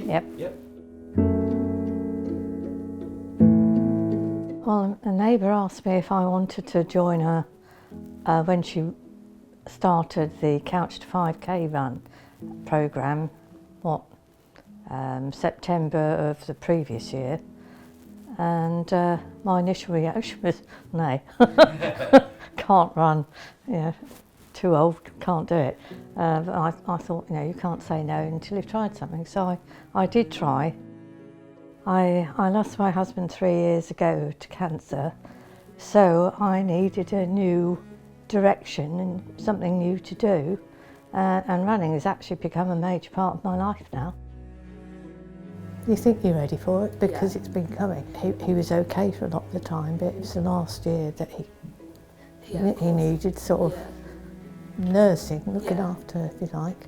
Yep. Yep. Well, a neighbour asked me if I wanted to join her when she started the Couch to 5K run programme, September of the previous year. And my initial reaction was, no, can't run, too old, can't do it. But I thought, you can't say no until you've tried something. So I did try. I lost my husband 3 years ago to cancer, so I needed a new direction and something new to do. And running has actually become a major part of my life now. You think you're ready for it because it's been coming. He was okay for a lot of the time, but it was the last year that he needed sort of nursing, looking after, if you like.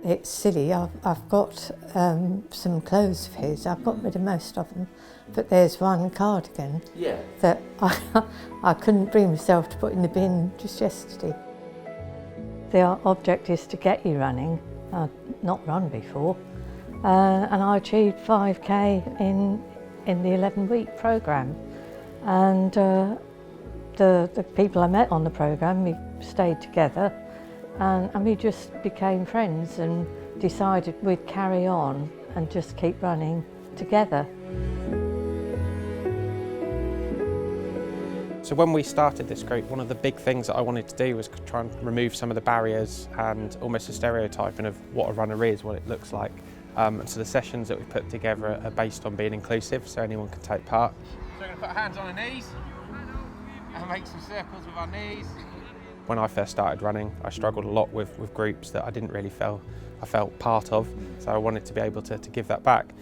It's silly, I've got some clothes of his, I've got rid of most of them, but there's one cardigan that I couldn't bring myself to put in the bin just yesterday. The object is to get you running. I'd not run before, and I achieved 5K in the 11-week programme. And the people I met on the programme, we stayed together, and we just became friends and decided we'd carry on and just keep running together. So when we started this group, one of the big things that I wanted to do was try and remove some of the barriers and almost a stereotyping of what a runner is, what it looks like. And so the sessions that we put together are based on being inclusive, so anyone can take part. So we're going to put our hands on our knees and make some circles with our knees. When I first started running, I struggled a lot with groups that I didn't really felt part of, so I wanted to be able to give that back.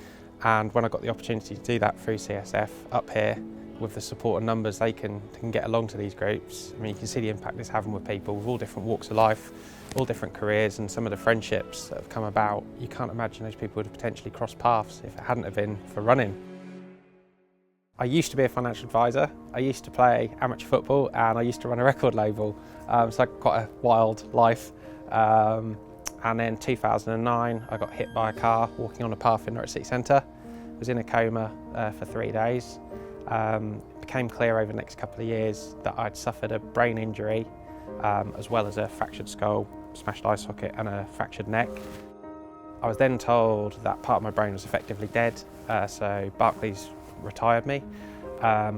And when I got the opportunity to do that through CSF up here, with the support and numbers they can get along to these groups, I mean, you can see the impact it's having with people with all different walks of life, all different careers, and some of the friendships that have come about. You can't imagine those people would have potentially crossed paths if it hadn't have been for running. I used to be a financial advisor, I used to play amateur football, and I used to run a record label, so quite a wild life. And then 2009, I got hit by a car walking on a path in Norwich City Centre. I was in a coma for 3 days. It became clear over the next couple of years that I'd suffered a brain injury, as well as a fractured skull, smashed eye socket, and a fractured neck. I was then told that part of my brain was effectively dead, so Barclays retired me.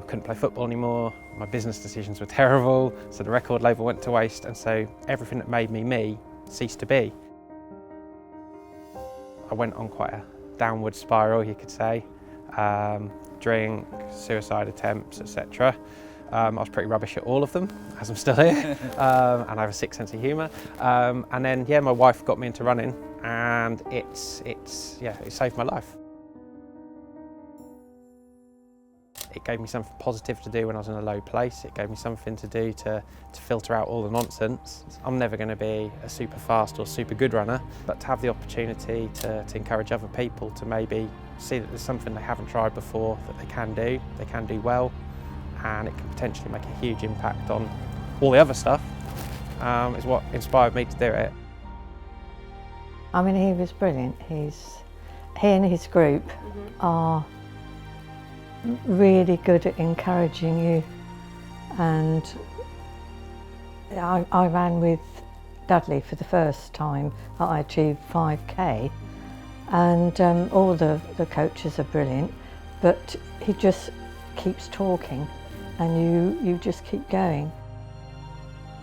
Couldn't play football anymore, my business decisions were terrible, so the record label went to waste, and so everything that made me me ceased to be. I went on quite a downward spiral, you could say. Drink, suicide attempts, etc. I was pretty rubbish at all of them, as I'm still here, and I have a sick sense of humour. And then, my wife got me into running, and it saved my life. It gave me something positive to do when I was in a low place. It gave me something to do to filter out all the nonsense. I'm never going to be a super fast or super good runner, but to have the opportunity to encourage other people to maybe see that there's something they haven't tried before that they can do well, and it can potentially make a huge impact on all the other stuff, is what inspired me to do it. I mean, he was brilliant. He and his group are really good at encouraging you, and I ran with Dudley for the first time. I achieved 5K, and all the coaches are brilliant, but he just keeps talking and you just keep going.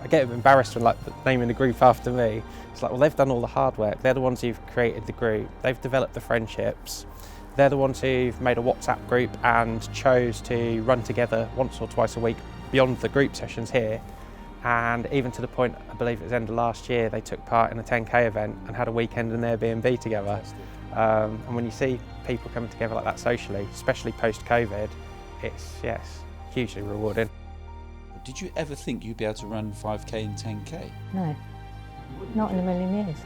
I get embarrassed when naming the group after me. It's like, well, they've done all the hard work, they're the ones who've created the group, they've developed the friendships. They're the ones who've made a WhatsApp group and chose to run together once or twice a week beyond the group sessions here. And even to the point, I believe it was end of last year, they took part in a 10K event and had a weekend in Airbnb together. And when you see people coming together like that socially, especially post-COVID, it's hugely rewarding. Did you ever think you'd be able to run 5K and 10K? No, not in a million years.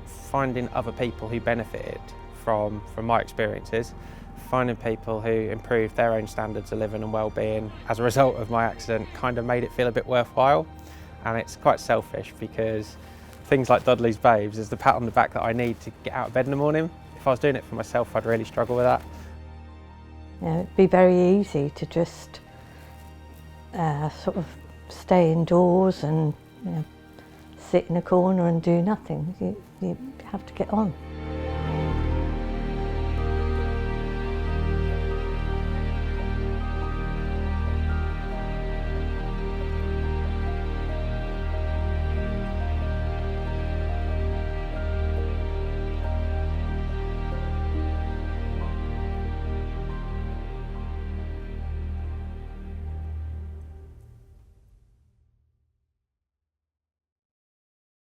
Finding other people who benefited from my experiences, finding people who improved their own standards of living and well-being as a result of my accident kind of made it feel a bit worthwhile. And it's quite selfish because things like Dudley's Babes is the pat on the back that I need to get out of bed in the morning. If I was doing it for myself, I'd really struggle with that. You know, it'd be very easy to just sort of stay indoors and, you know, sit in a corner and do nothing. You have to get on.